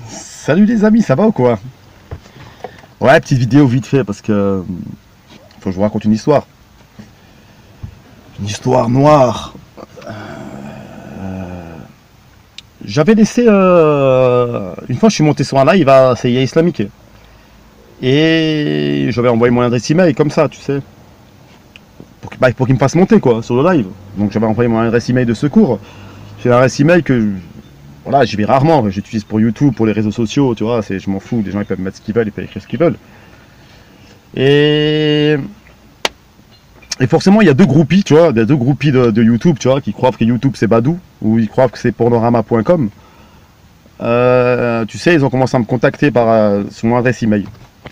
Salut les amis, ça va ou quoi? Ouais, petite vidéo vite fait parce que faut que je vous raconte une histoire. Une histoire noire. J'avais laissé une fois je suis monté sur un live à CIA islamique et j'avais envoyé mon adresse email comme ça, tu sais, pour qu'il me fasse monter quoi sur le live. Donc j'avais envoyé mon adresse email de secours. C'est une adresse email que voilà, j'y vais rarement, j'utilise pour YouTube, pour les réseaux sociaux, tu vois, je m'en fous, les gens ils peuvent mettre ce qu'ils veulent, ils peuvent écrire ce qu'ils veulent. Et, et forcément, il y a deux groupies, tu vois, il y a deux groupies de YouTube, tu vois, qui croient que YouTube c'est Badou, ou ils croient que c'est pornorama.com. Tu sais, ils ont commencé à me contacter sur mon adresse email.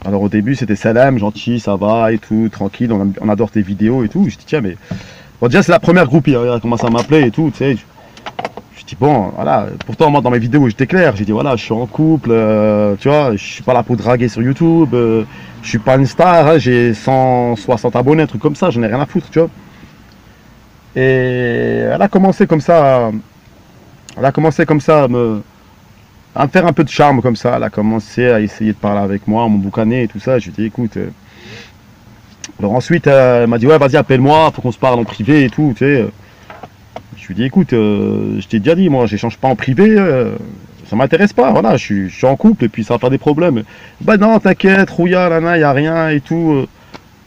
Alors au début, c'était salam, gentil, ça va et tout, tranquille, on adore tes vidéos et tout. Je dis, tiens, mais. Bon, déjà, c'est la première groupie, hein, elle a commencé à m'appeler et tout, tu sais. Je dis, bon, voilà, pourtant, moi, dans mes vidéos, j'étais clair. J'ai dit, voilà, je suis en couple, tu vois, je suis pas là pour draguer sur YouTube, je suis pas une star, hein, j'ai 160 abonnés, un truc comme ça, j'en ai rien à foutre, tu vois. Et elle a commencé comme ça, à me faire un peu de charme comme ça. Elle a commencé à essayer de parler avec moi, mon boucané et tout ça. Je lui ai dit, écoute. Alors ensuite, elle m'a dit, ouais, vas-y, appelle-moi, faut qu'on se parle en privé et tout, tu sais. Je lui ai dit, écoute, je t'ai déjà dit, moi, j'échange pas en privé, ça m'intéresse pas, voilà, je suis en couple et puis ça va faire des problèmes. Bah non, t'inquiète, Rouya, nana, y a rien et tout.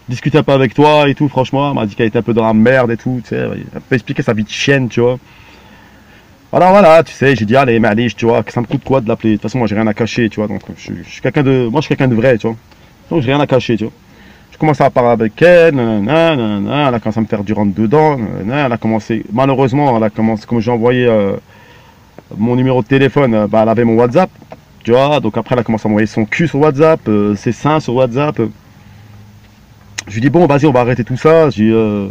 Discute un peu avec toi et tout, franchement, elle m'a dit qu'elle était un peu dans la merde et tout, tu sais, elle peut expliquer sa vie de chienne, tu vois. Voilà, tu sais, j'ai dit, allez, Malish, tu vois, que ça me coûte quoi de l'appeler? De toute façon, moi, j'ai rien à cacher, tu vois, donc je suis moi, je suis quelqu'un de vrai, tu vois. Donc, j'ai rien à cacher, tu vois. Je commençais à parler avec elle, elle a commencé à me faire du rentre dedans, elle a commencé, malheureusement, elle a commencé, comme j'ai envoyé mon numéro de téléphone, bah, elle avait mon WhatsApp, tu vois, donc après elle a commencé à m'envoyer son cul sur WhatsApp, ses seins sur WhatsApp. Je lui dis, bon, vas-y, on va arrêter tout ça. Elle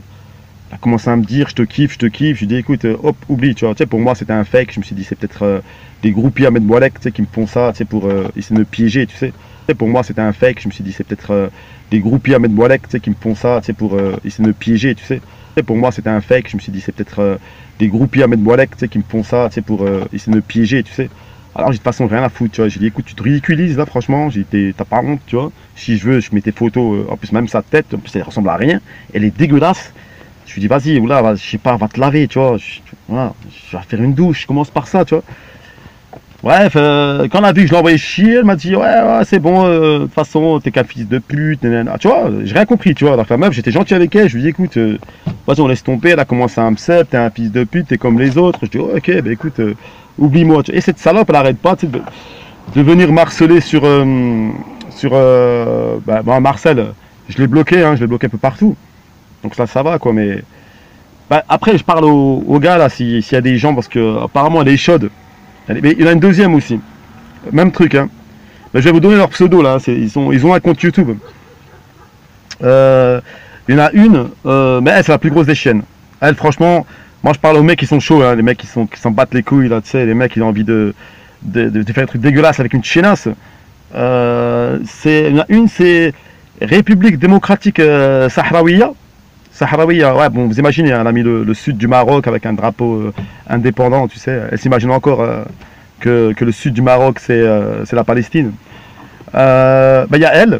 a commencé à me dire, je te kiffe. Je lui dis, écoute, hop, oublie, tu vois, pour moi c'était un fake, je me suis dit, c'est peut-être des groupies à mettre Boilek, tu sais, qui me font ça, tu sais, pour essayer de me piéger, tu sais. Pour moi c'était un fake, je me suis dit, c'est peut-être des groupies à mettre Boilek, tu sais, qui me font ça, tu sais, pour essayer de me piéger, tu sais. Pour moi c'était un fake, je me suis dit, c'est peut-être des groupies à mettre Boilek, tu sais, qui me font ça, tu sais, pour essayer de me piéger, tu sais. Alors j'ai de toute façon rien à foutre, tu vois. J'ai dit, écoute, tu te ridiculises là, franchement, t'as pas honte, tu vois. Si je veux, je mets tes photos, en plus même sa tête, en plus elle ressemble à rien, elle est dégueulasse. Je lui dis, vas-y, oula, je sais pas, va te laver, tu vois. Voilà, je vais faire une douche, je commence par ça, tu vois. Bref, quand elle a vu que je l'ai envoyé chier, elle m'a dit, ouais, c'est bon, de toute façon, t'es qu'un fils de pute, nanana. Tu vois, j'ai rien compris, tu vois. Alors que la meuf, j'étais gentil avec elle, je lui dis, écoute, vas-y, on laisse tomber, elle a commencé à me sep, t'es un fils de pute, t'es comme les autres. Je dis, oh, ok, bah écoute, oublie-moi. Et cette salope, elle arrête pas, tu sais, de venir m'harceler sur Marcel, je l'ai bloqué, hein, je l'ai bloqué un peu partout. Donc ça va, quoi, mais. Bah, après, je parle aux gars, là, s'il y a des gens, parce que apparemment elle est chaude. Mais il y en a une deuxième aussi. Même truc, hein. Mais je vais vous donner leur pseudo, là. Ils ont un compte YouTube. Il y en a une, mais elle, c'est la plus grosse des chiennes. Elle, franchement, moi, je parle aux mecs qui sont chauds, hein, les mecs qui s'en battent les couilles, là, tu sais, les mecs qui ont envie de faire un truc dégueulasse avec une chiennasse. Il y en a une, c'est République démocratique Sahraouia. Sahraouia, ouais, bon, vous imaginez, hein, elle a mis le sud du Maroc avec un drapeau indépendant, tu sais. Elle s'imagine encore que le sud du Maroc, c'est la Palestine. Bah, y a elle,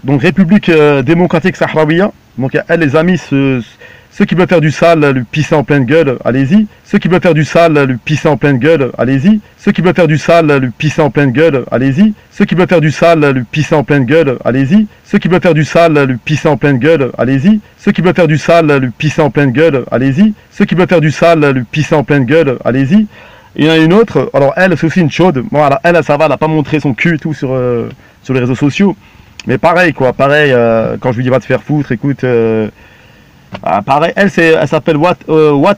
donc République démocratique Sahraouia. Donc, il y a elle, les amis, ceux qui veulent faire du sale, lui pisser en pleine gueule, allez-y. Ceux qui veulent faire du sale, lui pisser en pleine gueule, allez-y. Ceux qui veulent faire du sale, lui pisser en pleine gueule, allez-y. Ceux qui veulent faire du sale, lui pisser en pleine gueule, allez-y. Ceux qui veulent faire du sale, lui pisser en pleine gueule, allez-y. Ceux qui veulent faire du sale, lui pisser en pleine gueule, allez-y. Ceux qui veulent faire du sale, lui pisser en pleine gueule, allez-y. Il y en a une autre, alors elle, c'est aussi une chaude. Bon, alors, elle, ça va, elle n'a pas montré son cul et tout sur les réseaux sociaux. Mais pareil, quoi, pareil, quand je lui dis va te faire foutre, écoute. Pareil, elle s'appelle What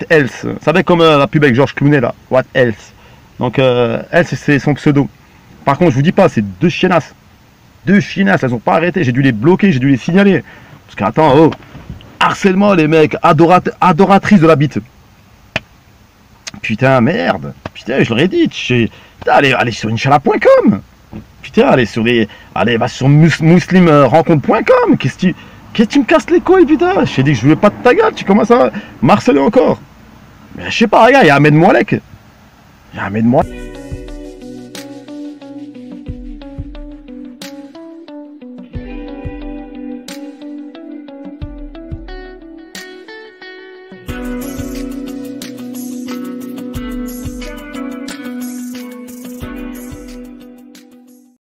Else. Vous savez, comme la pub avec Georges Clooney là, What Else. Donc elle, c'est son pseudo. Par contre, je vous dis pas, c'est deux chiennasses. Deux chiennasses, elles ont pas arrêté. J'ai dû les bloquer, j'ai dû les signaler. Parce qu'attends, oh, harcèlement les mecs, adoratrices de la bite. Putain, merde. Putain, je leur ai dit. Putain, allez sur Inch'Allah.com. Putain, allez, va sur muslimrencontre.com. Qu'est-ce que tu me casses les couilles, putain? Je t'ai dit que je voulais pas de ta gueule, tu commences à marceler encore. Mais je sais pas, regarde, il y a Ahmed Moalek. Il y a Ahmed Moalek.